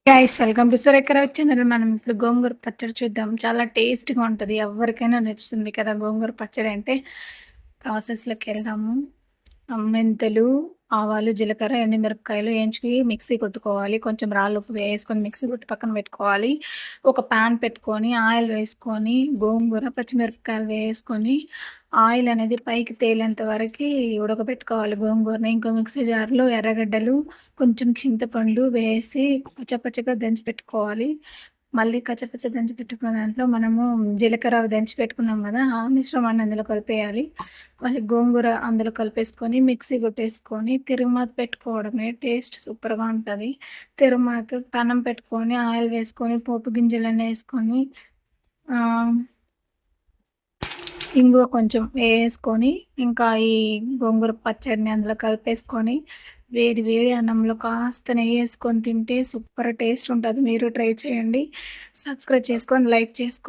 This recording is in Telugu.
Guys welcome to Surekha channel. మనం ఇప్పుడు గోంగూర పచ్చడి చూద్దాం. చాలా టేస్ట్‌గా ఉంటది. ఎవరికైనా నచ్చుతుంది కదా! గోంగూర పచ్చడి అంటే. ప్రాసెస్‌లోకి వెళ్దాము. మెంతులు, ఆవాలు, జీలకర్ర, ఎండుమిరపకాయలు ఏంచుకి మిక్సీ కొట్టుకోవాలి. కొంచెం రాళ్ళుప్పు వేసుకొని మిక్సీ కొట్టి పక్కన పెట్టుకోవాలి. ఒక పాన్ పెట్టుకొని ఆయిల్ వేసుకొని గోంగూర, పచ్చిమిరపకాయలు వేసుకొని ఆయిల్ అనేది పైకి తేలేంత వరకి ఉడకబెట్టుకోవాలి గోంగూరని. ఇంకో మిక్సీ జార్‌లో ఎర్రగడ్డలు, కొంచెం చింతపండు వేసి కచ్చపచ్చగా దంచి పెట్టుకోవాలి. మళ్ళీ కచ్చపచ్చ దంచి పెట్టుకున్న దాంట్లో మనము జీలకర్ర దంచి పెట్టుకున్నాం గదా! ఆ మిశ్రమాన్ని అందులో కలిపేయాలి. మళ్ళీ గోంగూర అందులో కలిపేసుకొని మిక్సీ కొట్టేసుకొని తిరుమాత పెట్టుకోవడమే. టేస్ట్ సూపర్‌గా ఉంటది. తిరుమాత పెనం పెట్టుకొని ఆయిల్ వేసుకొని పోపు గింజలన్నీ ఏసుకొని ఆహ్, ఇంగువ కొంచెం వేసుకొని ఇంకా ఈ గోంగూర పచ్చడిని అందులో కలిపేసుకొని వేడి వేడి అన్నంలో కాస్త నెయ్యేసుకొని తింటే సూపర్ టేస్ట్ ఉంటది. మీరు ట్రై చేయండి. సబ్స్క్రైబ్ చేసుకొని, లైక్ చేసుకో